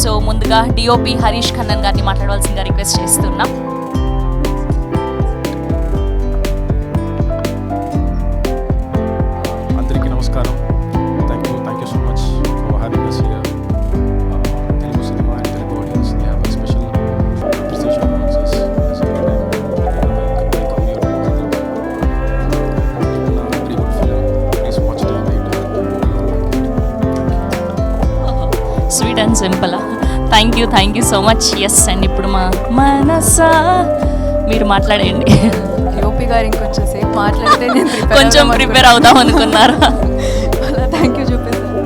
So ముందుగా DOP Harish Khannan గారిని మాట్లాడవలసిందిగా రిక్వెస్ట్ చేస్తున్నాం. అందరికీ నమస్కారం. Thank you so much for having us here. Telugu cinema and Telugu audience they have a special appreciation towards us as every time they come here to visit. Very good film. Please watch it later. Sweet and simple. Thank you so much. Yes and ఇప్పుడు మా మనసా మీరు మాట్లాడండి. DOP గారు ఇంకొంచెం సేపు మాట్లాడితే నేను కొంచెం ప్రిపేర్ అవుదాం అనుకున్నారా? అలా థ్యాంక్ యూ చూపిస్తాను.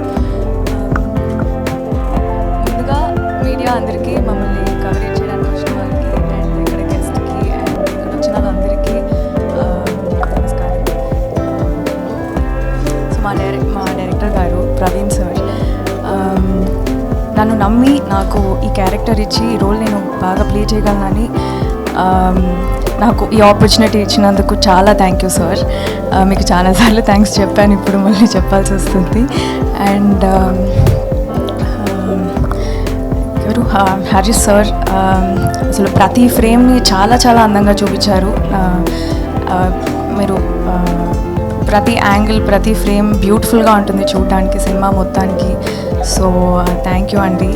ముందుగా మీడియా అందరికీ, మమ్మల్ని కవరేజ్ చేయడానికి వచ్చిన వాళ్ళకి అండ్ ఇక్కడ గెస్ట్కి అండ్ ఇక్కడ వచ్చిన వాళ్ళందరికీ నమస్కారం. సో మా డైరెక్టర్ గారు ప్రవీణ్ సార్ నన్ను నమ్మి నాకు ఈ క్యారెక్టర్ ఇచ్చి ఈ రోల్ నేను బాగా ప్లే చేయగలనని నాకు ఈ ఆపర్చునిటీ ఇచ్చినందుకు చాలా థ్యాంక్ యూ సార్. మీకు చాలాసార్లు థ్యాంక్స్ చెప్పాను, ఇప్పుడు మళ్ళీ చెప్పాల్సి వస్తుంది. అండ్ ఎవరు హరీష్ సార్ అసలు ప్రతి ఫ్రేమ్ని చాలా చాలా అందంగా చూపించారు. మీరు ప్రతి యాంగిల్ ప్రతి ఫ్రేమ్ బ్యూటిఫుల్గా ఉంటుంది చూడటానికి సినిమా మొత్తానికి. సో థ్యాంక్ యూ అండి.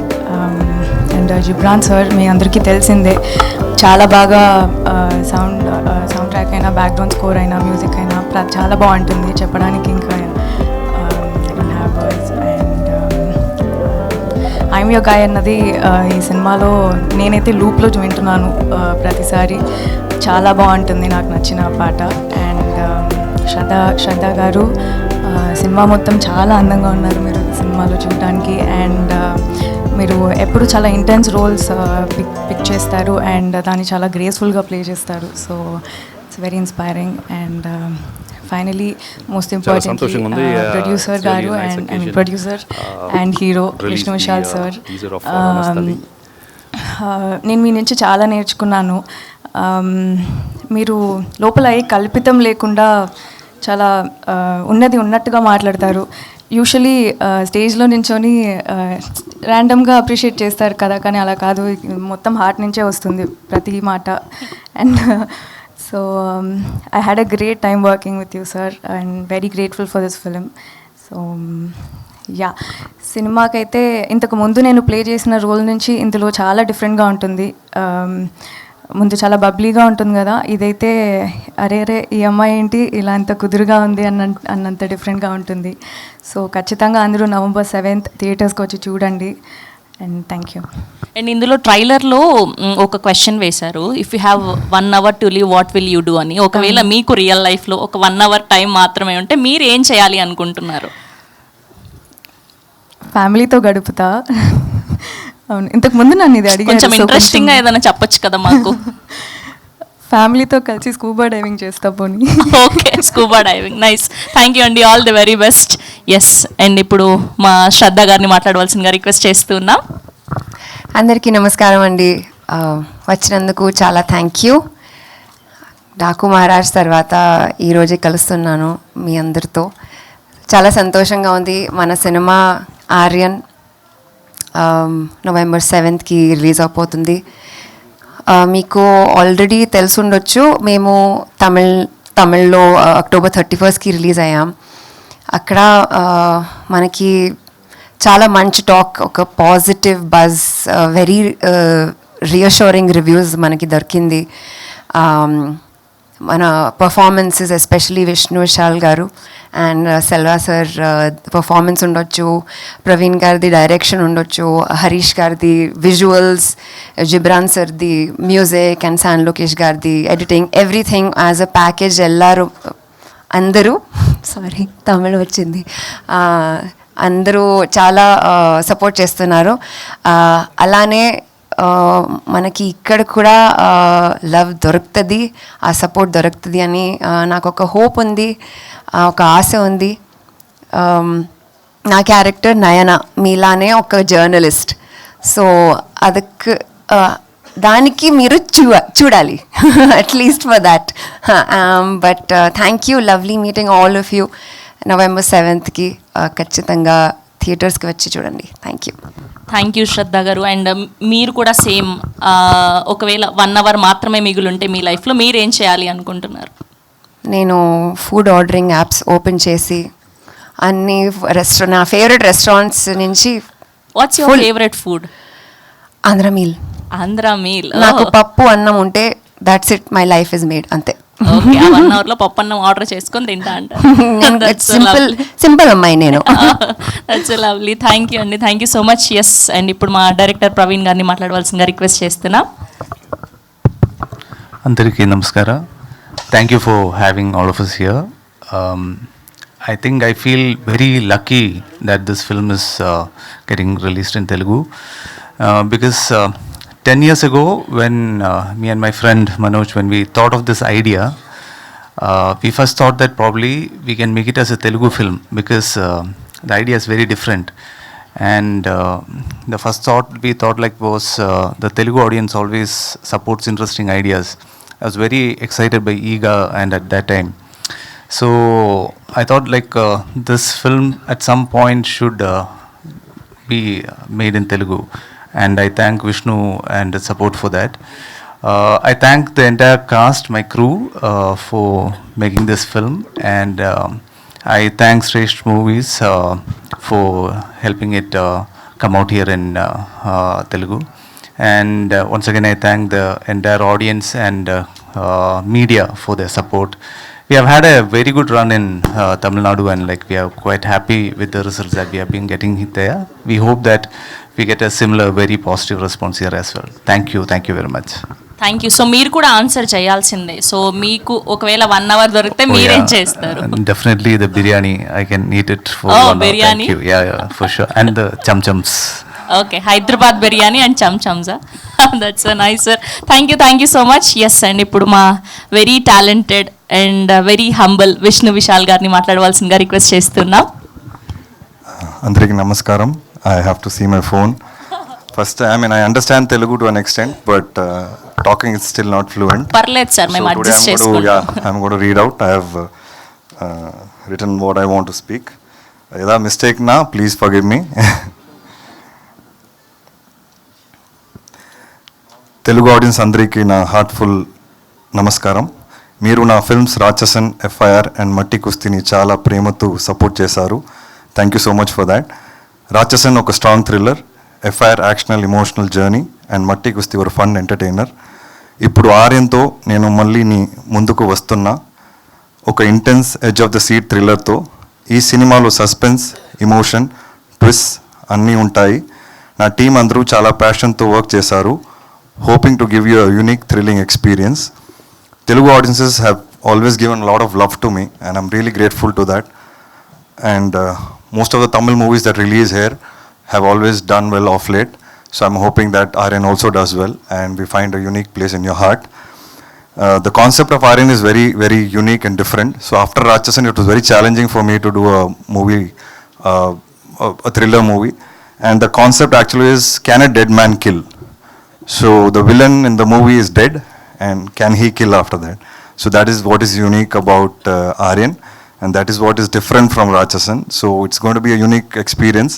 అండ్ జిబ్రాన్ సార్ మీ అందరికీ తెలిసిందే, చాలా బాగా సౌండ్ ట్రాక్ అయినా బ్యాక్గ్రౌండ్ స్కోర్ అయినా మ్యూజిక్ అయినా చాలా బాగుంటుంది చెప్పడానికి. ఇంకా అండ్ ఐఎమ్ యువర్ గాయ్ అన్నది ఈ సినిమాలో నేనైతే లూప్లో వింటున్నాను ప్రతిసారి. చాలా బాగుంటుంది, నాకు నచ్చిన పాట. అండ్ శ్రద్ధ గారు సినిమా మొత్తం చాలా అందంగా ఉన్నారు మీరు సినిమాలో చూడడానికి. అండ్ మీరు ఎప్పుడు చాలా ఇంటెన్స్ రోల్స్ పిక్ చేస్తారు అండ్ దాన్ని చాలా గ్రేస్ఫుల్గా ప్లే చేస్తారు. So it's very inspiring. And finally most important producer garu and producer and hero Vishnu Vishal sir, నేను మీ నుంచి చాలా నేర్చుకున్నాను. మీరు లోపల ఏ కల్పితం లేకుండా చాలా ఉన్నది ఉన్నట్టుగా మాట్లాడతారు. యూజువలీ స్టేజ్లో నించొని ర్యాండమ్గా అప్రిషియేట్ చేస్తారు కదా, కానీ అలా కాదు, మొత్తం హార్ట్ నుంచే వస్తుంది ప్రతి మాట. And so I had a great time working with you sir and very grateful for this film. So yeah, సినిమాకైతే ఇంతకు ముందు నేను ప్లే చేసిన రోల్ నుంచి ఇందులో చాలా డిఫరెంట్గా ఉంటుంది. ముందు చాలా బబ్లీగా ఉంటుంది కదా, ఇదైతే అరే ఈ అమ్మాయి ఏంటి ఇలా అంత కుదురుగా ఉంది అన్నంత డిఫరెంట్గా ఉంటుంది. సో ఖచ్చితంగా అందరూ November 7th థియేటర్స్కి వచ్చి చూడండి. And thank you. అండ్ ఇందులో ట్రైలర్లో ఒక క్వశ్చన్ వేశారు, if you have 1 hour to live what will you do అని. ఒకవేళ మీకు రియల్ లైఫ్లో ఒక 1 hour టైం మాత్రమే ఉంటే మీరు ఏం చేయాలి అనుకుంటున్నారు? ఫ్యామిలీతో గడుపుతా. అవును, ఇంతకు ముందు నన్ను ఇది అడిగారు, కొంచెం ఇంట్రెస్టింగ్గా ఏదైనా చెప్పొచ్చు కదా మాకు. ఫ్యామిలీతో కలిసి స్కూబా డైవింగ్ చేస్తా పోనీ. Okay, scuba diving, nice. Thank you అండి, all the very best. Yes, and ఇప్పుడు మా శ్రద్ధ గారిని మాట్లాడవలసిందిగా రిక్వెస్ట్ చేస్తున్నాం. అందరికీ నమస్కారం అండి. వచ్చినందుకు చాలా థ్యాంక్ యూ. డాకు మహారాజ్ తర్వాత ఈరోజే కలుస్తున్నాను మీ అందరితో. చాలా సంతోషంగా ఉంది. మన cinema Aryan November 7th release అయిపోతుంది. మీకు ఆల్రెడీ తెలుసుండొచ్చు, మేము తమిళ్లో October 31st రిలీజ్ అయ్యాం. అక్కడ మనకి చాలా మంచి టాక్, ఒక positive buzz, very reassuring reviews మనకి దొరికింది. మన పర్ఫార్మెన్సెస్ ఎస్పెషలీ విష్ణు విశాల్ గారు అండ్ సెల్వా సార్ పర్ఫార్మెన్స్ ఉండొచ్చు, ప్రవీణ్ గారిది డైరెక్షన్ ఉండొచ్చు, హరీష్ గారిది విజువల్స్, జిబ్రాన్ సార్ది మ్యూజిక్ అండ్ శాన్ లోకేష్ గారిది editing, everything as a package. అందరూ తమిళ వచ్చింది, అందరూ చాలా సపోర్ట్ చేస్తున్నారు. అలానే మనకి ఇక్కడ కూడా లవ్ దొరుకుతుంది, ఆ సపోర్ట్ దొరుకుతుంది అని నాకు ఒక హోప్ ఉంది, ఒక ఆశ ఉంది. నా క్యారెక్టర్ నయన మీలానే ఒక జర్నలిస్ట్. సో దానికి మీరు చూడాలి at least for that. But thank you, lovely meeting all of you. November 7th ఖచ్చితంగా థియేటర్స్కి వచ్చి చూడండి. Thank you. థ్యాంక్ యూ శ్రద్ధ గారు. అండ్ మీరు కూడా సేమ్, ఒకవేళ 1 hour మాత్రమే మిగులుంటే మీ లైఫ్లో మీరు ఏం చేయాలి అనుకుంటున్నారు? నేను ఫుడ్ ఆర్డరింగ్ యాప్స్ ఓపెన్ చేసి అన్ని నా ఫేవరెట్ రెస్టారెంట్స్ నుంచి what's your favourite food? Andhra meal. Andhra meal. నాకు పప్పు అన్నం ఉంటే that's it, my life is made, అంతే. ఓకే, ఆ 1 hourలో పప్పు అన్నం ఆర్డర్ చేసుకొని తింటా అంట. సింపుల్ అమ్మాయి నేను. That's lovely. థ్యాంక్ యూ అండి, thank you so much. Yes, and ఇప్పుడు మా డైరెక్టర్ ప్రవీణ్ గారిని మాట్లాడవలసిందిగా రిక్వెస్ట్ చేస్తున్నా. అందరికీ నమస్కార. Thank you for having all of us here. I think I feel very lucky that this film is getting released in Telugu, because 10 years ago when me and my friend Manoj, when we thought of this idea, we first thought that probably we can make it as a Telugu film, because the idea is very different. And the first thought we thought like was the Telugu audience always supports interesting ideas. I was very excited by Ega and at that time. So I thought like this film at some point should be made in Telugu, and I thank Vishnu and the support for that. I thank the entire cast, my crew, for making this film, and I thank Shrestha Movies for helping it come out here in Telugu. And once again I thank the entire audience and media for their support. We have had a very good run in Tamil Nadu, and like we are quite happy with the results that we have been getting there. We hope that we get a similar very positive response here as well. Thank you very much. Thank you. So మీరు కూడా answer చేయాల్సిందే. So మీకు ఒకవేళ 1 hour దొరికితే మీరేం చేస్తారు? Definitely the biryani. I can eat it for 1 hour. biryani. Thank you. Yeah, for sure. And the cham-chams. Okay, Hyderabad biryani and చమ్చమ్సా. That's nice sir. Thank you so much. Yes, and ఇప్పుడు మా very talented and very humble Vishnu Vishal గారిని మాట్లాడవలసిందిగా request చేస్తున్నాం. అందరికీ నమస్కారం. I have to see my phone first. I mean, I understand Telugu to an extent, but talking is still not fluent. పర్లేదు sir, మేము adjust చేసుకుంటాం. Yeah, I'm going to read out. I have written what I want to speak. ఏదా mistake నా, please forgive me. Telugu audience అందరికీ నా heartful నమస్కారం. మీరు నా ఫిల్మ్స్ రాక్షసన్, ఎఫ్ఐఆర్ అండ్ మట్టి కుస్తీని చాలా ప్రేమతో సపోర్ట్ చేశారు. Thank you so much for that. Ratsasan ఒక strong thriller, FIR actional emotional journey, and Matti Kusthi ఒక ఫన్ ఎంటర్టైనర్. ఇప్పుడు ఆర్యన్తో నేను మళ్ళీ ముందుకు వస్తున్నా ఒక intense edge of the seat థ్రిల్లర్తో. ఈ సినిమాలో సస్పెన్స్, ఇమోషన్, ట్విస్ట్ అన్నీ ఉంటాయి. నా టీం అందరూ చాలా ప్యాషన్తో వర్క్ చేశారు, hoping to give you a unique, thrilling experience. Telugu audiences have always given a lot of love to me, and I'm really grateful to that. And most of the Tamil movies that release here have always done well of late. So I'm hoping that Aaryan also does well, and we find a unique place in your heart. The concept of Aaryan is very, very unique and different. So after Rakshasan, it was very challenging for me to do a movie, a thriller movie. And the concept actually is, can a dead man kill? So the villain in the movie is dead, and can he kill after that? So that is what is unique about Aaryan, and that is what is different from Rakshasan. So it's going to be a unique experience,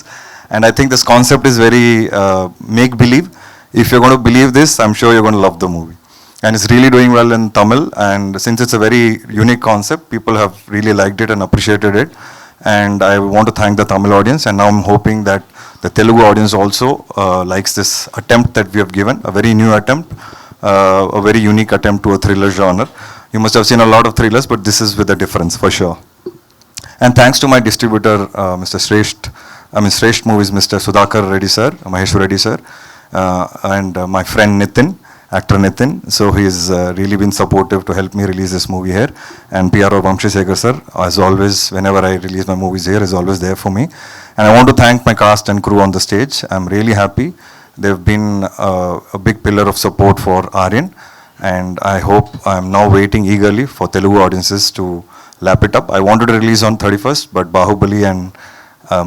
and I think this concept is very make-believe. If you're going to believe this, I'm sure you're going to love the movie. And it's really doing well in Tamil, and since it's a very unique concept, people have really liked it and appreciated it. And I want to thank the Tamil audience, and now I'm hoping that the Telugu audience also likes this attempt that we have given, a very new attempt, a very unique attempt to a thriller genre. You must have seen a lot of thrillers, but this is with a difference for sure. And thanks to my distributor, Mr. Shrestha Movies, Mr. Sudhakar Reddy sir, Maheshwar Reddy sir, and my friend Nitin, actor Nitin. So he's really been supportive to help me release this movie here. And PRO Vamshisekhar sir, as always, whenever I release my movies here, is always there for me. And I want to thank my cast and crew on the stage. I'm really happy. They've been a big pillar of support for Aaryan. And I hope I'm now waiting eagerly for Telugu audiences to lap it up. I wanted to release on 31st, but Bahubali and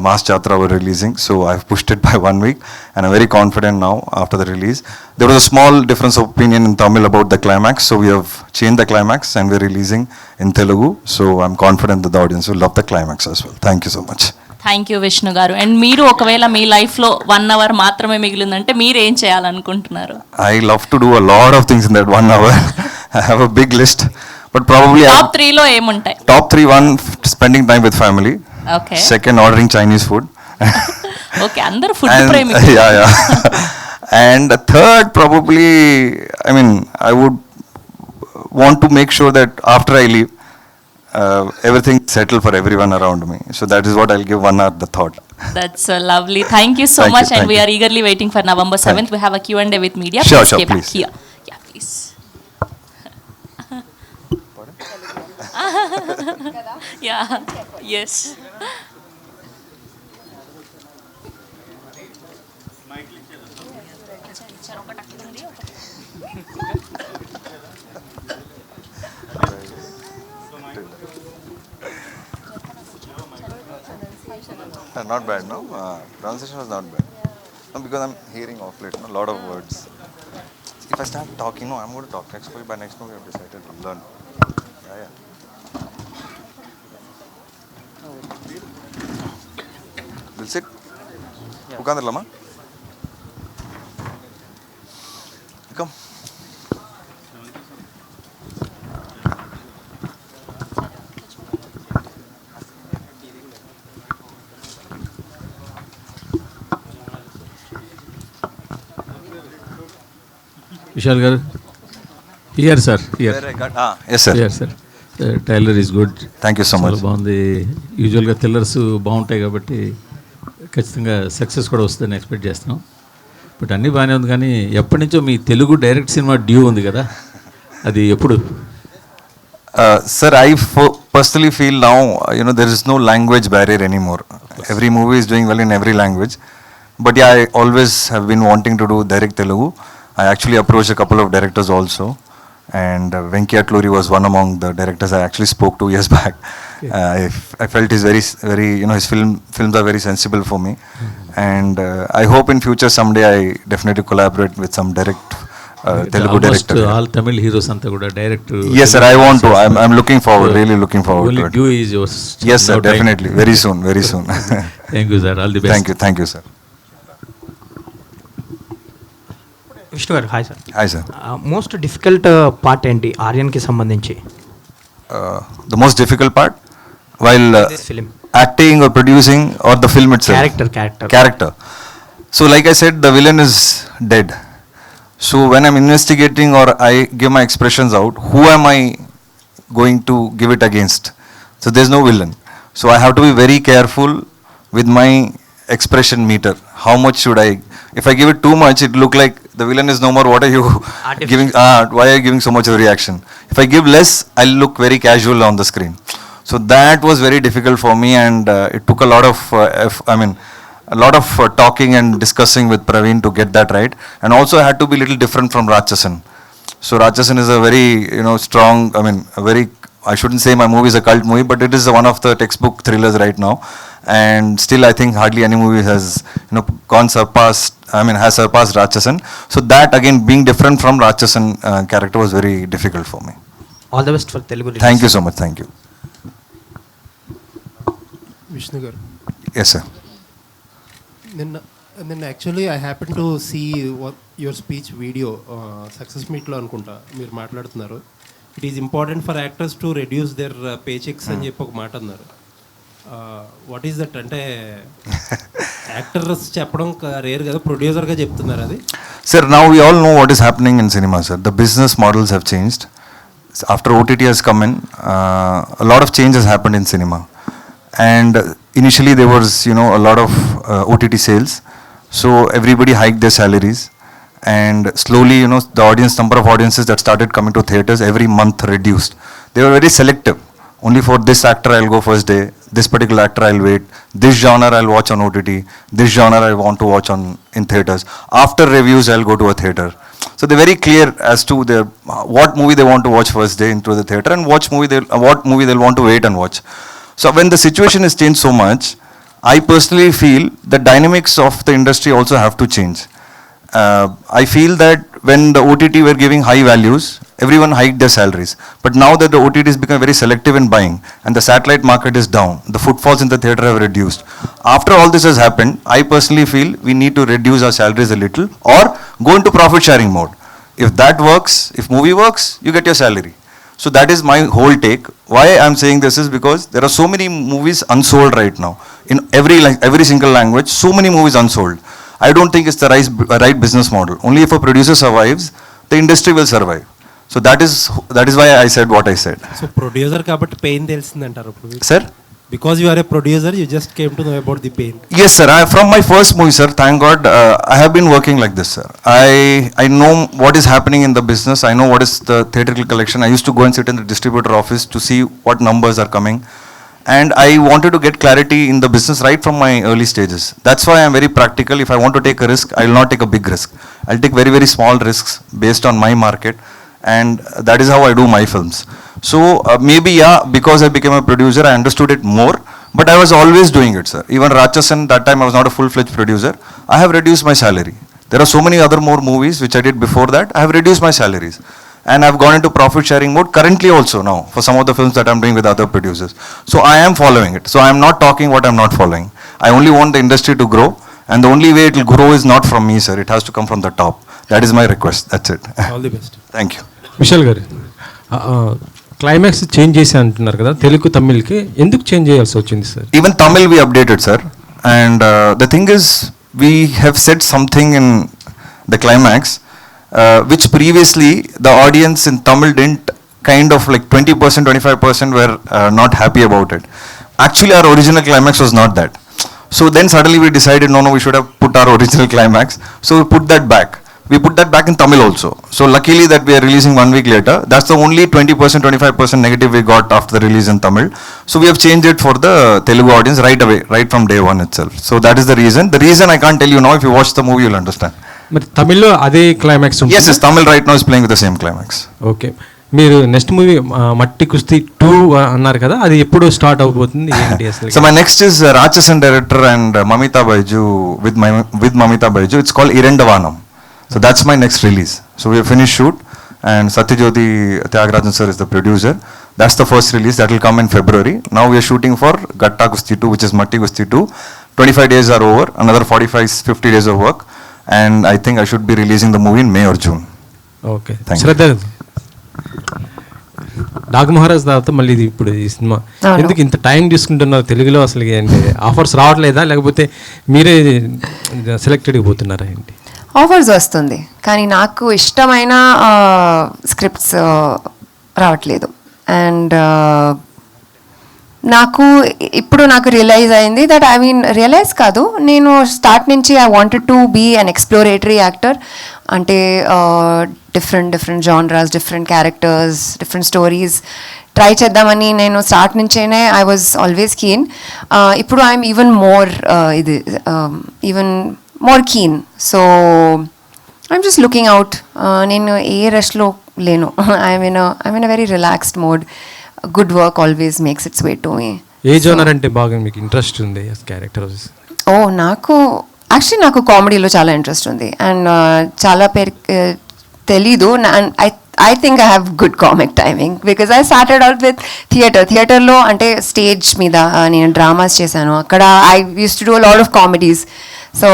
Mass Jatra were releasing, so I've pushed it by 1 week, and I'm very confident now after the release. There was a small difference of opinion in Tamil about the climax, so we have changed the climax and we're releasing in Telugu, so I'm confident that the audience will love the climax as well. Thank you so much. Thank you Vishnu గారు. And మీరు ఒకవేళ మీ లైఫ్లో 1 hour మాత్రమే మిగిలిందంటే మీరు ఏం చేయాలనుకుంటున్నారు? I love to do a lot of things in that 1 hour. I have a big list, but probably top 3లో ఏముంటాయి? top 3, one, spending time with family. Okay. Second, ordering Chinese food. Okay, అందరూ food And ప్రేమికులు. yeah. And third, probably, I mean, I would want to make sure that after I leave, everything settled for everyone around me. So that is what I'll give 1 hour the thought. That's lovely. Thank you so Thank you, much, and thank we you. are eagerly waiting for November 7th. Thank We have a Q&A with media. Sure, Please sure, stay back please. here. Yeah, please. Yeah, yes. Not bad, no? Pronunciation was not bad. No, because I'm hearing off late, no? A lot of words. If I start talking, no, I'm going to talk. Next movie, by next movie, I've decided to learn. Yeah. Will sit? Ukandir Lama? Come. Vishal గారు, here sir, here Where I got, yes, sir. Here sir. Trailer is good. Thank you so చాలా much. బాగుంది. యూజువల్గా thrillers బాగుంటాయి కాబట్టి ఖచ్చితంగా success కూడా వస్తుందని expect చేస్తున్నాం. బట్ అన్నీ బాగానే ఉంది, కానీ ఎప్పటి నుంచో మీ తెలుగు డైరెక్ట్ సినిమా డ్యూ ఉంది కదా, అది ఎప్పుడు? Sir, I personally feel now, there is no language barrier anymore. Every movie is doing well in every language. But yeah, I always have been wanting to do direct Telugu. I actually approached a couple of directors also. And Venki Atluri was one among the directors I actually spoke 2 years back. I felt he's very, his films are very sensible for me. And I hope in future someday I definitely collaborate with some Telugu director. All Tamil heroes అంతా కూడా direct. Yes, sir, I want to. I'm looking forward, really looking forward to it. Due is yours. Yes, sir, definitely. Very soon, very soon. Thank you sir, all the బెస్ట్. Thank you, sir. Vishnu గారు, hi sir. Hi, sir. Most difficult part ఏంటి ఆర్యన్కి సంబంధించి? The most difficult part while This film. acting or producing or the film itself? Character. So like I said, the villain is dead. So when I'm investigating or I give my expressions out, who am I going to give it against? So there's no villain. So I have to be very careful with my expression meter. How much should I? If I give it too much, it look like the villain is no more. What are you Artificial. giving? Why are you giving so much of a reaction? If I give less, I'll look very casual on the screen. So that was very difficult for me, and it took a lot of talking and discussing with Praveen to get that right. And also I had to be a little different from Ratchasan. So Ratchasan is a very strong. I shouldn't say my movie is a cult movie, but it is one of the textbook thrillers right now. And still, I think hardly any movie has has surpassed Ratchasan. So that again, being different from Ratchasan character was very difficult for me. All the best for Telugu release. Thank you so much. Thank you. Vishnu గారు, Yes, sir. నిన్న actually I happen to see your speech video success మీట్లో అనుకుంటా మీరు మాట్లాడుతున్నారు. It is important for actors to reduce their pay cheques అని చెప్పి ఒక మాట అన్నారు. What is that? అంటే యాక్టర్స్ చెప్పడం రేర్ కదా, ప్రొడ్యూసర్గా చెప్తున్నారు అది. Sir, now we all know what is happening in cinema, sir. The business models have changed. After OTT has come in, a lot of change has happened in cinema. And initially there was, a lot of OTT sales. So everybody hiked their salaries. And slowly, the number of audiences that started coming to theaters every month reduced. They were very selective. Only for this actor I'll go first day, this particular actor I'll wait, this genre I'll watch on OTT, this genre I want to watch in theaters. After reviews I'll go to a theater. So they're very clear as to what movie they want to watch first day into the theater and what movie they'll want to wait and watch. So when the situation has changed so much, I personally feel the dynamics of the industry also have to change. I feel that when the OTT were giving high values, everyone hiked their salaries. But now that the OTT is become very selective in buying and the satellite market is down, the footfalls in the theatre have reduced. After all this has happened, I personally feel we need to reduce our salaries a little or go into profit sharing mode. If that works, if movie works, you get your salary. So that is my whole take. Why I'm saying this is because there are so many movies unsold right now. In every single language, so many movies unsold. I don't think it's the right business model. Only if a producer survives, the industry will survive. So that is why I said what I said. So producer కాబట్టి pain తెలిసిందంటారు ఇప్పుడు. Sir? Because you are a producer, you just came to know about the pain. Yes, sir. From my first movie, sir, thank God, I have been working like this, sir. I know what is happening in the business. I know what is the theatrical collection. I used to go and sit in the distributor office to see what numbers are coming. And I wanted to get clarity in the business right from my early stages. That's why I'm very practical. If I want to take a risk, I will not take a big risk. I'll take very, very small risks based on my market. And that is how I do my films. So maybe, yeah, because I became a producer, I understood it more. But I was always doing it, sir. Even Ratchasan, that time I was not a full-fledged producer. I have reduced my salary. There are so many other more movies which I did before that. I have reduced my salaries. And I've gone into profit sharing mode currently also now for some of the films that I'm doing with other producers. So I am following it. So I'm not talking what I'm not following. I only want the industry to grow. And the only way it will grow is not from me, sir. It has to come from the top. That is my request. That's it. All the best. Thank you. Vishal గారు, climax change చేసి అంటున్నారు కదా, తెలుగు తమిళ్కి ఎందుకు change చేయాల్సి వచ్చింది sir? Even Tamil we updated, sir. And the thing is, we have said something in the climax, which previously the audience in Tamil didn't, kind of like 20%, 25% were not happy about it. Actually, our original climax was not that. So then suddenly we decided, no, we should have put our original climax. So we put that back. We put that back in Tamil also. So luckily that we are releasing 1 week later. That's the only 20%, 25% negative we got after the release in Tamil. So we have changed it for the Telugu audience right away, right from day one itself. So that is the reason. The reason I can't tell you now. If you watch the movie, you'll understand. మరి తమిళ్లో అదే climax ఉంటుంది? Yes, Tamil right now is playing with the same climax. Okay. మీరు next movie మట్టి కుస్తీ 2 అన్నారు కదా, అది ఎప్పుడు స్టార్ట్ అవబోతుంది ఏంటి అసలు? So my next is Ratchasan director and Mamita Baiju with Mamita Baiju. It's called Irendavanam. So that's my next release. So we have finished shoot and Satyajyoti Tyagarajan sir is the producer. That's the first release that will come in February. Now we are shooting for Gatta Kusti 2, which is Matti Kusti 2. 25 days are over, another 45-50 days of work, and I think I should be releasing the movie in May or June. Okay. Thank you. Shraddha, dog Maharaj తర్వాత మళ్ళీ ఇది ఇప్పుడు ఈ cinema ఎందుకు ఇంత time తీసుకుంటున్నారు తెలుగులో? అసలు ఏంటి ఆఫర్స్ రావట్లేదా, లేకపోతే మీరే సెలెక్టెడ్గా పోతున్నారా ఏంటి? ఆఫర్స్ వస్తుంది, కానీ నాకు ఇష్టమైన స్క్రిప్ట్స్ రావట్లేదు. అండ్ నాకు రియలైజ్ అయింది దట్ రియలైజ్ కాదు, నేను స్టార్ట్ నుంచి I wanted to be an exploratory actor. అంటే different genres, different characters, different stories try చేద్దామని నేను స్టార్ట్ నుంచేనే ఐ వాజ్ ఆల్వేస్ కీన్. ఇప్పుడు I'm even more keen. So I'm just looking out. నేను ఏ రష్లో లేను. I'm in a very relaxed mode. Good work always makes its way to me. ఏ genre అంటే బాగా మీకు ఇంట్రెస్ట్ ఉంది క్యారెక్టర్స్? నాకు కామెడీలో చాలా ఇంట్రెస్ట్ ఉంది. అండ్ చాలా పేరు తెలీదు. I think I have good comic timing because I started out with థియేటర్లో అంటే స్టేజ్ మీద నేను డ్రామాస్ చేశాను. అక్కడ I used to do a lot of comedies. So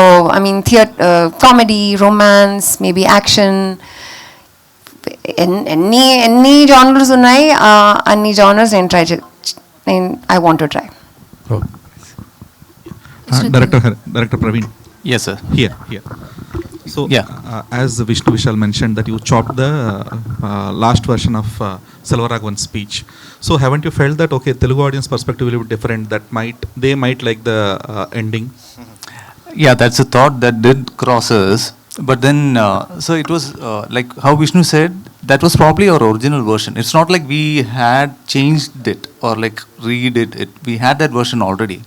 comedy, romance, maybe action, ఎన్ని జానర్స్ ఉన్నాయి, అన్ని genres I want to try. Director Praveen. Yes, sir. Here. So, Yeah. As Vishnu Vishal mentioned that you chopped the last version of Selvaraghavan's speech. So, haven't you felt that Telugu audience perspective will be different? They might like the ending. Yeah, that's a thought that did cross us. But then, so it was like how Vishnu said, that was probably our original version. It's not like we had changed it or like redid it. We had that version already.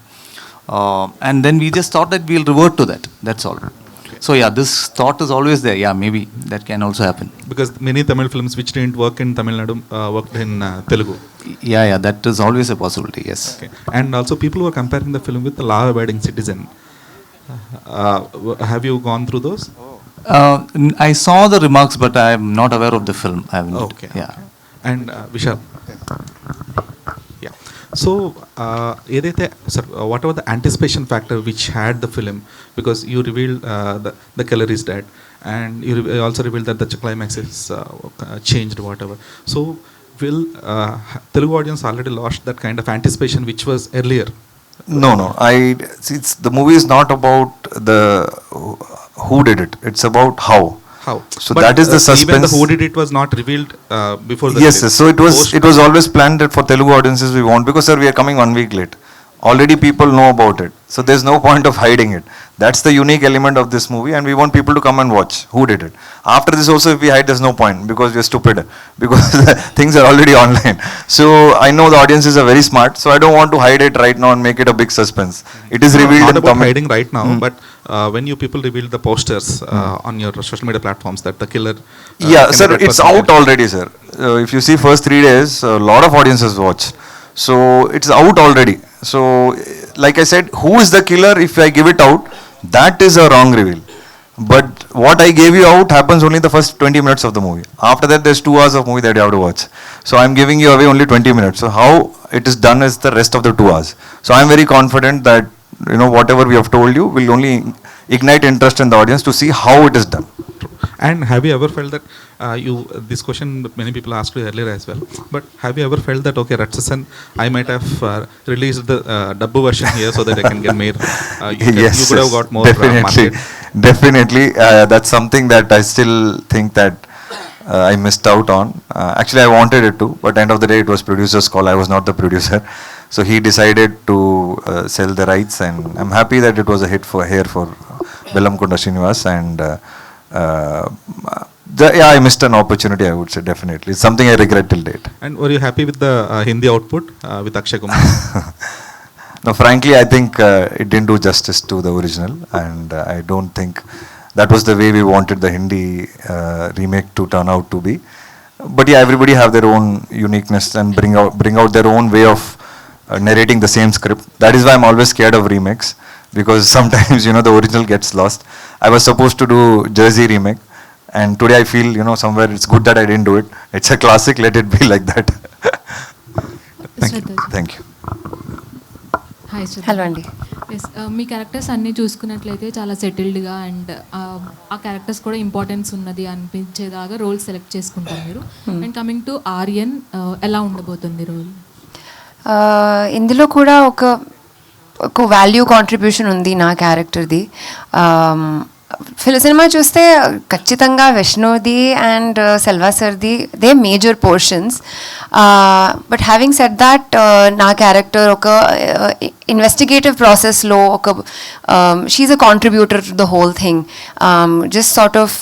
And then we just thought that we'll revert to that. That's all. So yeah, this thought is always there. Yeah, maybe that can also happen. Because many Tamil films which didn't work in Tamil Nadu worked in Telugu. Yeah, that is always a possibility, yes. Okay. And also people were comparing the film with The Law Abiding Citizen. Have you gone through those? I saw the remarks, but I am not aware of the film. I haven't. Okay. Yeah. And Vishal. Yeah. So, ఏదైతే sir what ever the anticipation factor which had the film because you revealed the killer is dead and you also revealed that the climax is changed what ever so will Telugu audience already lost that kind of anticipation which was earlier? No. It's the movie is not about the who did it. It's about how. So but that is the suspense. Even the who did it was not revealed before the Yes, release. so it was always planned that for Telugu audiences we want, because sir, we are coming 1 week late. Already people know about it, so there's no point of hiding it. That's the unique element of this movie, and we want people to come and watch who did it. After this also, if we hide, there's no point, because we're stupid, because things are already online. So I know the audiences are very smart, so I don't want to hide it right now and make it a big suspense. It is revealed not in about hiding right now, but when you people reveal the posters on your social media platforms that the killer yeah sir, candidate it's was out dead. already, sir. If you see first 3 days, a lot of audiences watch, so it's out already. So like I said, who is the killer? If I give it out, that is a wrong reveal. But what I gave you out happens only in the first 20 minutes of the movie. After that, there's 2 hours of movie that you have to watch. So I'm giving you away only 20 minutes. So how it is done is the rest of the 2 hours. So I'm very confident that, you know, whatever we have told you will only ignite interest in the audience to see how it is done. And have you ever felt that this question many people asked you earlier as well, but have you ever felt that okay, Ratchasan, I might have released the dubbu version here so that I can get more Yes, you could have got more definitely, market. definitely. That's something that I still think that I missed out on. Actually, I wanted it to, but end of the day, it was producer's call. I was not the producer, so he decided to sell the rights, and I'm happy that it was a hit for Bellamkonda Srinivas, and yeah, I missed an opportunity, I would say, definitely. It's something I regret till date. And were you happy with the Hindi output with Akshay Kumar? No, frankly, I think it didn't do justice to the original, and I don't think that was the way we wanted the Hindi remake to turn out to be. But yeah, everybody have their own uniqueness and bring out their own way of narrating the same script. That is why I'm always scared of remakes, because sometimes, you know, the original gets lost. I was supposed to do Jersey remake, and today I feel, you know, somewhere it's good that I didn't do it. It's a classic, let it be like that. Thank you. Hi Shraddha. Hello అండి. Yes, మీ characters అన్నీ చూసుకున్నట్లయితే చాలా సెటిల్డ్గా and ఆ characters కూడా importance ఉన్నది అనిపించేలాగా role select చేసుకుంటారు మీరు. And coming to Aryan, ఎలా ఉండబోతుంది రోల్? ఇందులో కూడా ఒక వాల్యూ కాంట్రిబ్యూషన్ ఉంది నా క్యారెక్టర్ది. సినిమా చూస్తే ఖచ్చితంగా విష్ణుది అండ్ సెల్వా సర్ది they major portions. But having said that, నా క్యారెక్టర్ ఒక ఇన్వెస్టిగేటివ్ ప్రాసెస్లో she a contributor to the whole thing. Just sort of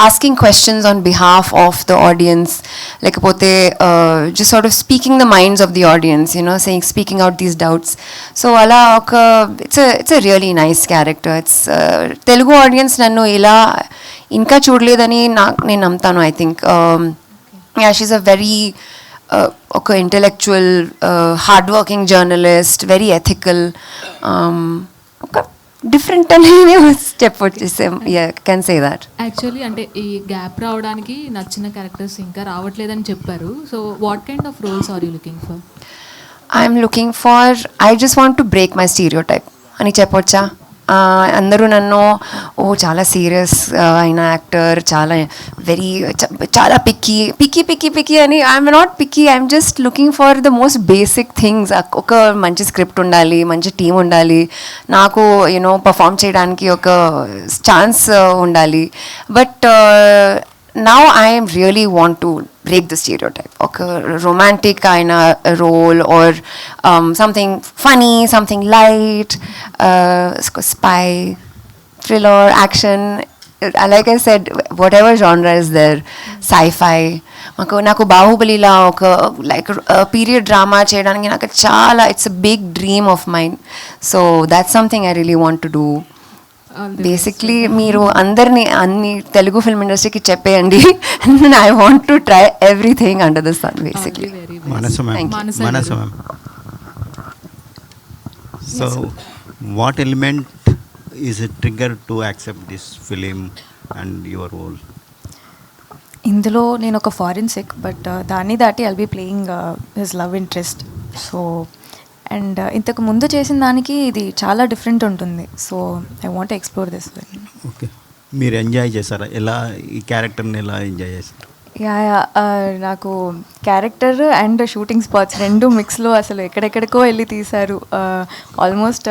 asking questions on behalf of the audience, lekapothe just sort of speaking the minds of the audience, you know, speaking out these doubts. So ala it's a really nice character. It's Telugu audience nannu ila inka chudledani nenu namtanu. I think yeah, she's a very intellectual, hardworking journalist, very ethical, different అని step వచ్చేసాం. Can say that. Actually అంటే ఈ gap రావడానికి నచ్చిన characters ఇంకా రావట్లేదని చెప్పారు. So what kind of roles are you looking for? I'm looking for, I just want to break my stereotype అని చెప్పొచ్చా. అందరూ నన్ను చాలా సీరియస్ అయిన యాక్టర్, చాలా పిక్కీ అని. I'm not picky, I'm just looking for the most basic things. ఒక మంచి స్క్రిప్ట్ ఉండాలి, మంచి టీం ఉండాలి, నాకు యూనో పర్ఫామ్ చేయడానికి ఒక ఛాన్స్ ఉండాలి. But now I really want to break the stereotype. Okay, romantic kind of role, or something funny, something light, spy, thriller, action. Like I said, whatever genre is there, sci-fi. Naku Bahubali-la like a period drama cheyadaniki naku chaala, it's a big dream of mine. So that's something I really want to do. Basically మీరు అందరినీ అన్ని Telugu film ఇండస్ట్రీకి చెప్పేయండి. I want to try everything under the sun basically. మనసు ma'am. So what element is it trigger to accept this film and your role? ఇందులో నేను ఒక forensic, but దాన్ని దాటి I'll be playing his love interest. So and ఇంతకు ముందు చేసిన దానికి ఇది చాలా డిఫరెంట్ ఉంటుంది. So I want explore this. Okay, మీరు ఎంజాయ్ చేశారా? ఎలా ఈ క్యారెక్టర్ని ఎలా ఎంజాయ్ చేశారు? యా నాకు క్యారెక్టర్ అండ్ షూటింగ్ స్పాట్స్ రెండు మిక్స్లో అసలు ఎక్కడెక్కడికో వెళ్ళి తీశారు. ఆల్మోస్ట్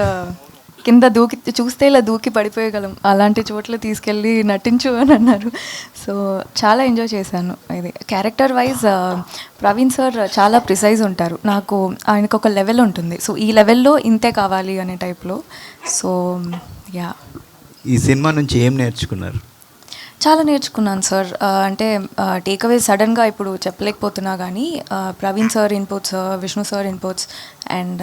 కింద దూకి చూస్తే ఇలా దూకి పడిపోయగలం అలాంటి చోట్ల తీసుకెళ్ళి నటించు అని అన్నారు. సో చాలా ఎంజాయ్ చేశాను. ఇది క్యారెక్టర్ వైజ్ ప్రవీణ్ సార్ చాలా ప్రిసైజ్ ఉంటారు. నాకు ఆయనకు ఒక లెవెల్ ఉంటుంది. సో ఈ లెవెల్లో ఇంతే కావాలి అనే టైప్లో. సో యా, ఈ సినిమా నుంచి ఏం నేర్చుకున్నారు? చాలా నేర్చుకున్నాను సార్. అంటే టేక్అవే సడన్గా ఇప్పుడు చెప్పలేకపోతున్నా కానీ Praveen sir inputs, Vishnu sir inputs and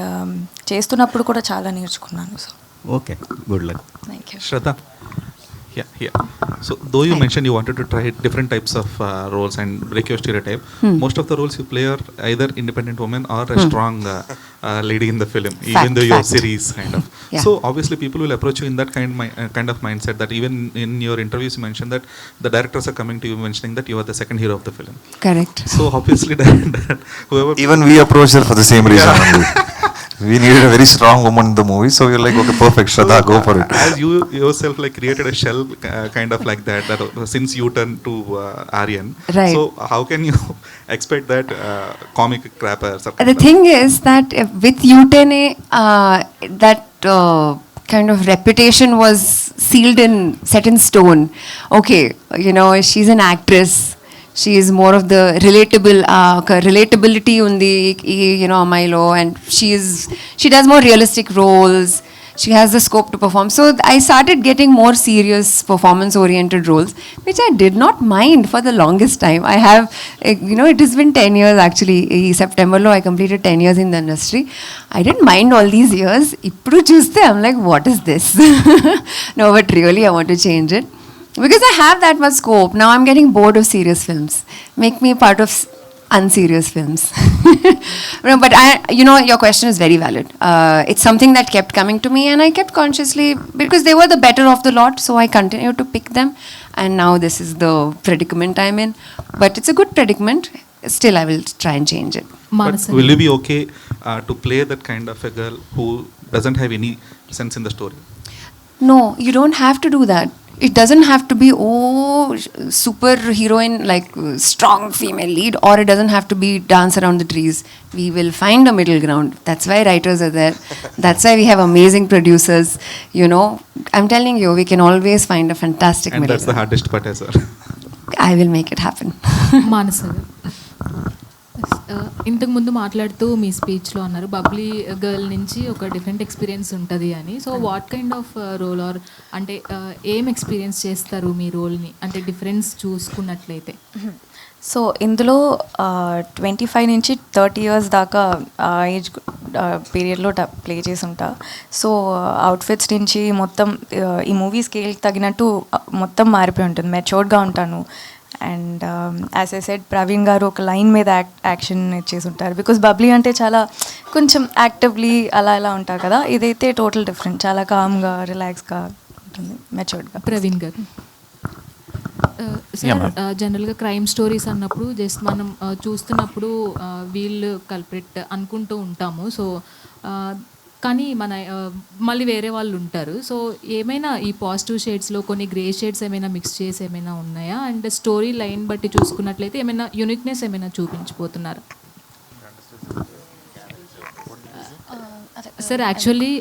చేస్తున్నప్పుడు కూడా చాలా నేర్చుకున్నాను. So okay, good luck. Thank you. Shraddha. Yeah. So, though you mentioned you wanted to try different types of roles and break your stereotype, most of the roles you play are either independent women or a strong lady in the film, even though you're series kind of. Yeah. So, obviously, people will approach you in that kind of mindset. That even in your interviews, you mentioned that the directors are coming to you mentioning that you are the second hero of the film. Correct. So, obviously, that whoever Even we approached her for the same reason only. We needed a very strong woman in the movie, so we're like, okay, perfect, Shraddha, go for it. As you yourself like created a shell kind of like that since you turned to Aaryan. Right. So how can you expect that comic rappers? The thing is that with Utene, that kind of reputation was sealed in, set in stone. Okay, you know, she's an actress. She is more of the relatability undi, you know, Milo, and she does more realistic roles. She has the scope to perform. So I started getting more serious performance-oriented roles, which I did not mind for the longest time. I have, you know, it has been 10 years actually. In September, I completed 10 years in the industry. I didn't mind all these years. Ippudu chuste, I'm like, what is this? No, but really, I want to change it. Because I have that much scope. Now I'm getting bored of serious films. Make me part of unserious films. No, but you know, your question is very valid. It's something that kept coming to me, and I kept consciously, because they were the better of the lot, so I continued to pick them. And now this is the predicament I'm in. But it's a good predicament. Still, I will try and change it. But will you be okay to play that kind of a girl who doesn't have any sense in the story? No, you don't have to do that. It doesn't have to be, super heroine, like strong female lead, or it doesn't have to be dance around the trees. We will find a middle ground. That's why writers are there. That's why we have amazing producers. You know, I'm telling you, we can always find a fantastic And middle that's the ground. hardest part as well. I will make it happen. మానస గారు, ఇంతకు ముందు మాట్లాడుతూ మీ స్పీచ్లో అన్నారు Babli girl నుంచి ఒక different experience ఉంటుంది అని. So what kind of role are అంటే ఏం ఎక్స్పీరియన్స్ చేస్తారు మీ రోల్ని, అంటే డిఫరెన్స్ చూసుకున్నట్లయితే? సో ఇందులో 25 నుంచి 30 years దాకా ఏజ్ పీరియడ్లో ప్లే చేసి ఉంటా. సో అవుట్ఫిట్స్ నుంచి మొత్తం ఈ మూవీ స్కేల్కి తగినట్టు మొత్తం మారిపోయి ఉంటుంది. మెచ్యూర్డ్గా ఉంటాను. And as I said, Praveen గారు ఒక లైన్ మీద యాక్షన్ ఇచ్చేసి ఉంటారు. బికాస్ బబ్లీ అంటే చాలా కొంచెం యాక్టివ్లీ అలా ఉంటారు కదా. ఇదైతే టోటల్ డిఫరెంట్, చాలా కామ్గా రిలాక్స్గా ఉంటుంది, మెచ్యూర్డ్గా. ప్రవీణ్ గారు, సార్ జనరల్గా క్రైమ్ స్టోరీస్ అన్నప్పుడు జస్ట్ మనం చూస్తున్నప్పుడు వీళ్ళు కల్ప్రిట్ అనుకుంటూ ఉంటాము. సో కానీ మన మళ్ళీ వేరే వాళ్ళు ఉంటారు. సో ఏమైనా ఈ పాజిటివ్ షేడ్స్లో కొన్ని గ్రే షేడ్స్ ఏమైనా మిక్స్ చేసి ఏమైనా ఉన్నాయా? అండ్ స్టోరీ లైన్ బట్టి చూసుకున్నట్లయితే ఏమైనా యూనిక్నెస్ ఏమైనా చూపించిపోతున్నారా? Sir actually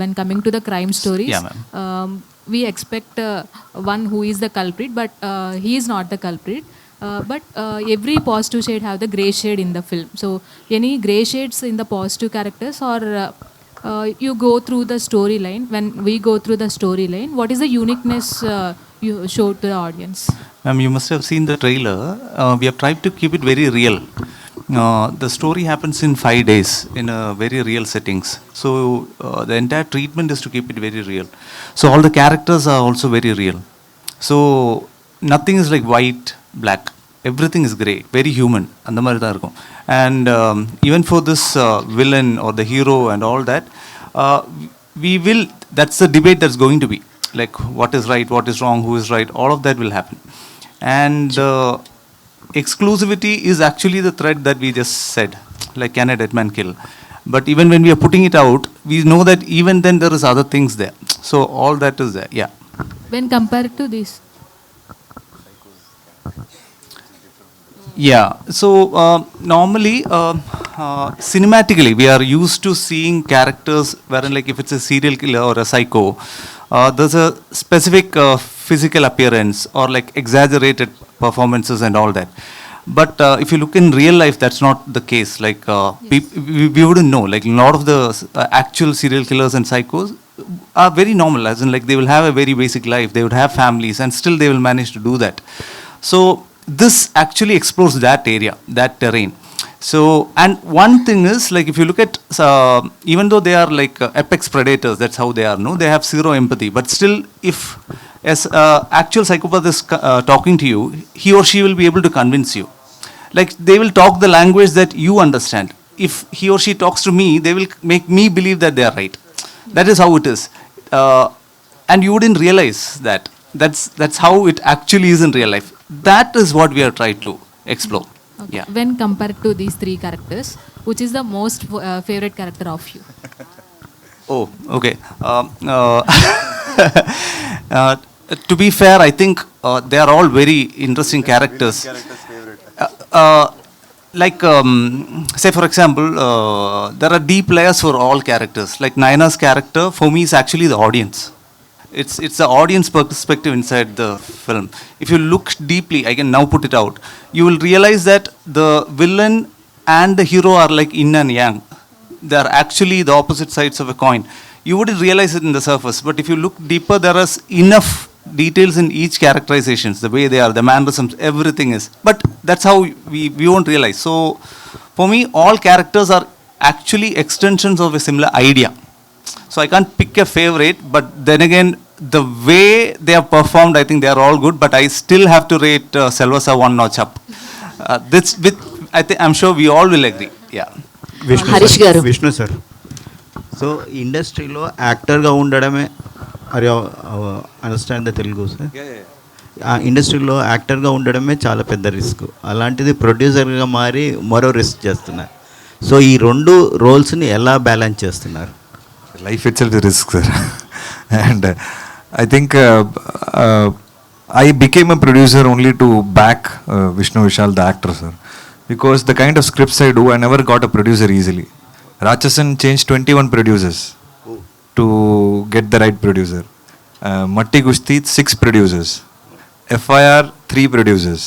when coming to the crime stories, we expect one who is the culprit, but he is not the culprit. But every positive shade have the grey shade in the film. So any grey shades in the positive characters, or you go through the storyline? When we go through the storyline, what is the uniqueness you show to the audience? Ma'am, you must have seen the trailer. We have tried to keep it very real. The story happens in 5 days in a very real settings. So the entire treatment is to keep it very real. So all the characters are also very real. So nothing is like white, black. Everything is grey, very human. And even for this villain or the hero and all that, we will, that's the debate that's going to be. Like, what is right, what is wrong, who is right, all of that will happen. And exclusivity is actually the thread that we just said, like, can a dead man kill? But even when we are putting it out, we know that even then there is other things there. So all that is there, yeah. When compared to this? Yeah, so normally, cinematically, we are used to seeing characters wherein, like, if it's a serial killer or a psycho, there's a specific physical appearance or like exaggerated performances and all that. But if you look in real life, that's not the case. Like, we wouldn't know. Like, a lot of the actual serial killers and psychos are very normal, as in, like, they will have a very basic life, they would have families, and still they will manage to do that. So this actually explores that area, that terrain. So, and one thing is, like, if you look at, even though they are like apex predators, that's how they are, no? They have zero empathy. But still, if as actual psychopath is talking to you, he or she will be able to convince you. Like, they will talk the language that you understand. If he or she talks to me, they will make me believe that they are right. That is how it is. And you wouldn't realize that. That's how it actually is in real life. That is what we are trying to explore. Okay. Yeah. When compared to these three characters, which is the most favorite character of you? Oh, okay. To be fair, I think they are all very interesting characters. Like, say for example, there are deep layers for all characters. Like, Naina's character, for me, is actually the audience. It's the audience perspective inside the film. If you look deeply, I can now put it out, you will realize that the villain and the hero are like yin and yang. They are actually the opposite sides of a coin. You wouldn't realize it in the surface, but if you look deeper, there is enough details in each characterizations, the way they are, the mannerisms, everything is. But that's how we won't realize. So for me, all characters are actually extensions of a similar idea. So I can't pick a favorite, but then again, the way they are performed, I think they are all good, but I still have to rate Selvasa one notch up. This with, I'm sure we all will agree. Yeah. Harish గారు Vishnu sir so ఇండస్ట్రీలో యాక్టర్గా ఉండడమే అరే understand the Telugu sir ఆ ఇండస్ట్రీలో యాక్టర్గా ఉండడమే చాలా పెద్ద రిస్క్ అలాంటిది ప్రొడ్యూసర్గా మారి మరో రిస్క్ చేస్తున్నారు సో ఈ రెండు రోల్స్ని ఎలా బ్యాలెన్స్ చేస్తున్నారు Life itself is a risk, sir. And I think I became a producer only to back Vishnu Vishal, the actor, sir. Because the kind of scripts I do, I never got a producer easily. Rachasan changed 21 producers to get the right producer. Matti Gusti, 6 producers. FIR, 3 producers.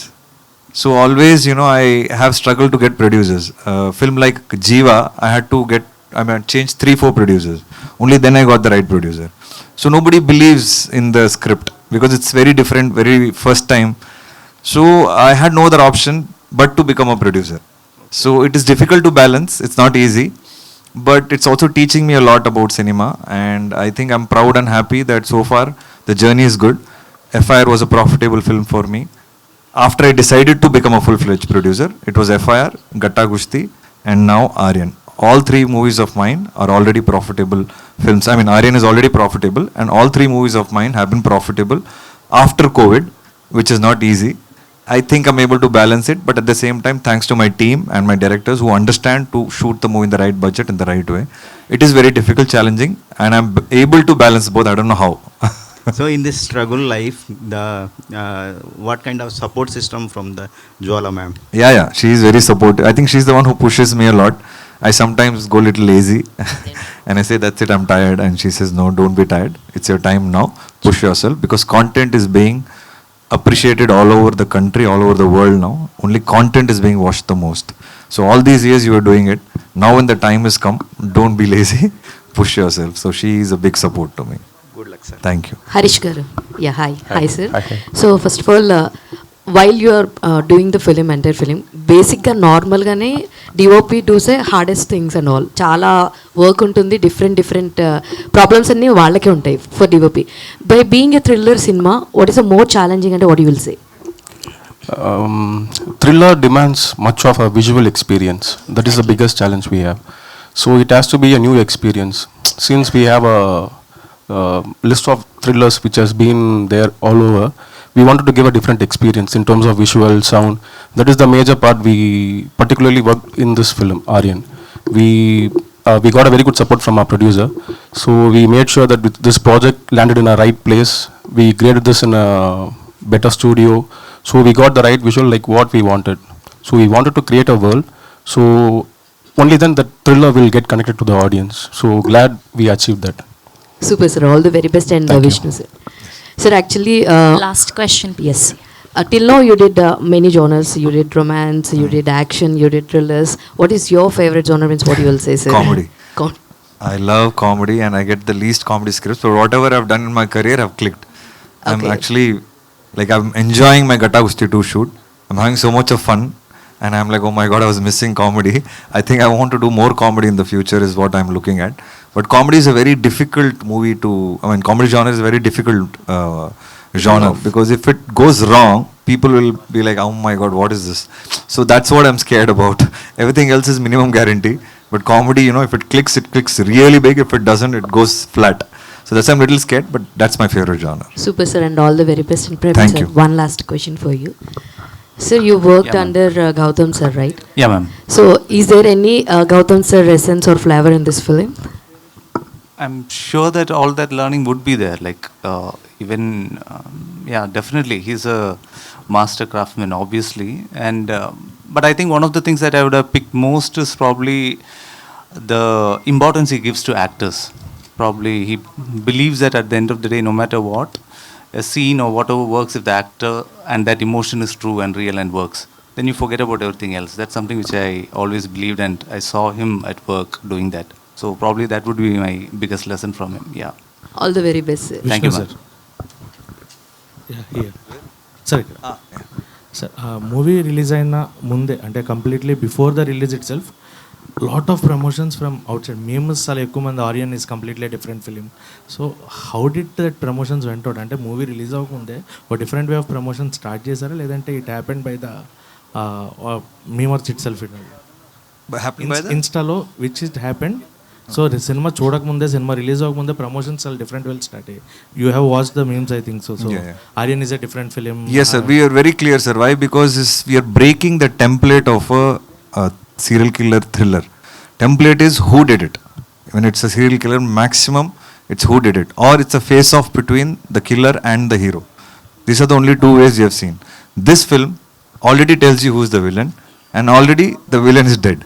So always, I have struggled to get producers. Film like Jiva, I had to change 3-4 producers. Only then I got the right producer. So nobody believes in the script because it's very different, very first time. So I had no other option but to become a producer. So it is difficult to balance. It's not easy, but it's also teaching me a lot about cinema. And I think I'm proud and happy that so far the journey is good. FIR was a profitable film for me. After I decided to become a full-fledged producer, it was FIR, Gatta Gushti, and now Aaryan. All 3 movies of mine are already profitable films. I mean, Aaryan is already profitable, and all 3 movies of mine have been profitable after COVID, which is not easy. I think I'm able to balance it, but at the same time, thanks to my team and my directors who understand to shoot the movie in the right budget in the right way. It is very difficult, challenging, and I'm able to balance both. I don't know how. So in this struggle life, what kind of support system from the Jwala ma'am? Yeah, she is very supportive. I think she's the one who pushes me a lot. I sometimes go a little lazy and I say, that's it, I'm tired. And she says, no, don't be tired. It's your time now. Push yourself because content is being appreciated all over the country, all over the world now. Only content is being watched the most. So all these years you are doing it. Now when the time has come, don't be lazy. Push yourself. So she is a big support to me. Good luck, sir. Thank you. Harish garu. Yeah, hi sir. Hi. So first of all, while you are doing the film, entire film, బేసిక్గా నార్మల్గానే DOP does the hardest things and all చాలా work ఉంటుంది different problems అన్నీ వాళ్ళకే ఉంటాయి for DOP by being a thriller సినిమా what is a more challenging అంటే what you will say Thriller demands much of a visual experience. That is the biggest challenge we have. So it has to be a new experience. since we have a list of thrillers which has been there all over, we wanted to give a different experience in terms of visual, sound. That is the major part we particularly worked in this film, Aaryan. We got a very good support from our producer. So we made sure that this project landed in a right place. We graded this in a better studio. So we got the right visual like what we wanted. So we wanted to create a world. So only then the thriller will get connected to the audience. So glad we achieved that. Super, sir. All the very best, and Thank you. Vishnu, sir. Sir, actually, Last question, yes. Till now, you did many genres. You did romance, you did action, you did thrillers. What is your favorite genre? Means what you will say, sir? Comedy. I love comedy and I get the least comedy scripts, but whatever I've done in my career, I've clicked. I'm actually, like, I'm enjoying my Gata Gusti 2 shoot. I'm having so much of fun and I'm like, oh my God, I was missing comedy. I think I want to do more comedy in the future is what I'm looking at. But comedy is a very difficult comedy genre is a very difficult genre because if it goes wrong, people will be like, oh my God, what is this? So that's what I'm scared about. Everything else is minimum guarantee. But comedy, if it clicks really big. If it doesn't, it goes flat. So that's why I'm a little scared, but that's my favorite genre. Super, sir, and all the very best. And Prem, Thank sir, you. one last question for you. Sir, you worked under Gautam sir, right? Yeah, ma'am. So, is there any Gautam sir essence or flavor in this film? I'm sure that all that learning would be there. Like definitely, he's a master craftsman, obviously. And but I think one of the things that I would have picked most is probably the importance he gives to actors. Probably he believes that at the end of the day, no matter what, a scene or whatever works, if the actor and that emotion is true and real and works, then you forget about everything else. That's something which I always believed, and I saw him at work doing that. So probably that would be my biggest lesson from him. Yeah. All the very best, sir. Thank you, sir. ma'am. Yeah, here. Sir, movie release అయిన ముందే అంటే completely before the release itself lot of promotions from outside మేము చాలా ఎక్కువ మంది Aaryan is completely different film. So how did that promotions went out? అంటే movie release అవ్వకముందే ఒక different way of promotion start చేశారా, లేదంటే it happened by the memers itself ఇన్స్టాలో విచ్ ఇట్ హ్యాపెండ్? సో సినిమా చూడకముందే, సినిమా రిలీజ్ అవ్వకముందే ప్రమోషన్స్ చాలా డిఫరెంట్ వెల్ స్టార్ట్ అయ్యాయి. You have watch the memes I think so. So Aryan is a different film. Yes, sir. We are very clear, sir. Why? Because we are breaking the template of a serial killer thriller. Template is who did it. When it's a serial killer, maximum it's who did it, or it's a face-off between the killer and the hero. These are the only two ways you have seen. This film already tells you who's the villain, and already the villain is dead.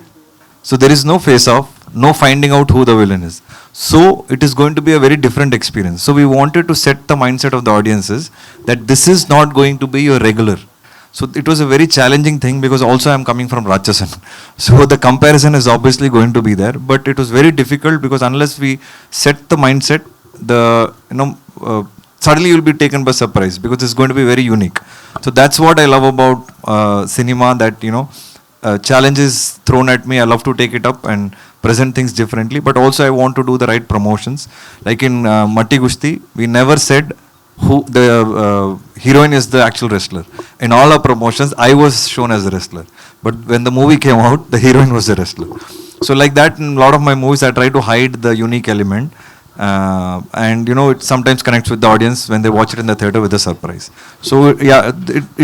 So there is no face-off, no finding out who the villain is. So it is going to be a very different experience. So we wanted to set the mindset of the audiences that this is not going to be your regular. So it was a very challenging thing because also I am coming from Ratchasan. So the comparison is obviously going to be there, but it was very difficult because unless we set the mindset, suddenly you will be taken by surprise because it's going to be very unique. So that's what I love about cinema, that challenge is thrown at me. I love to take it up and present things differently, but also I want to do the right promotions. Like in Matti Gusti, we never said who the heroine is the actual wrestler. In all our promotions, I was shown as a wrestler, but when the movie came out, the heroine was the wrestler. So like that, in a lot of my movies, I try to hide the unique element. And it sometimes connects with the audience when they watch it in the theater with a surprise. So yeah,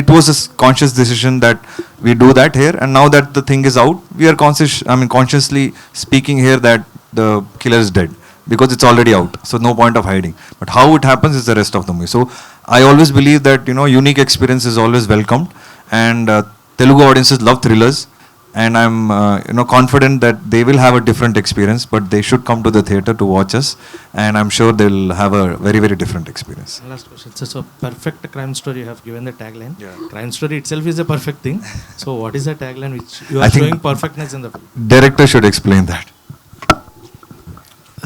it was a conscious decision that we do that here, and now that the thing is out, we are consciously speaking here that the killer is dead because it's already out, so no point of hiding. But how it happens is the rest of the movie. So I always believe that unique experience is always welcomed, and Telugu audiences love thrillers. And I'm confident that they will have a different experience, but they should come to the theater to watch us, and I'm sure they'll have a very, very different experience. Last question. So perfect crime story, you have given the tagline. Crime story itself is a perfect thing. So what is the tagline which you are showing perfectness in the film? Director should explain that.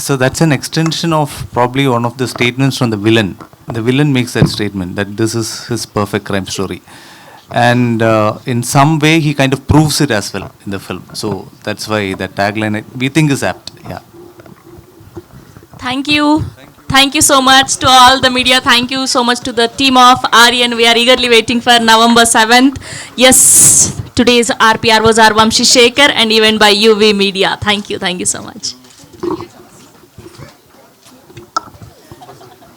So that's an extension of probably one of the statements from the villain. The villain makes that statement that this is his perfect crime story. And in some way he kind of proves it as well in the film. So that's why that tagline we think is apt. Yeah. Thank you. Thank you so much to all the media. Thank you so much to the team of Aaryan. We are eagerly waiting for November 7th. Yes, today's RPR was our Vamshi Shekhar and even by UV Media. Thank you so much.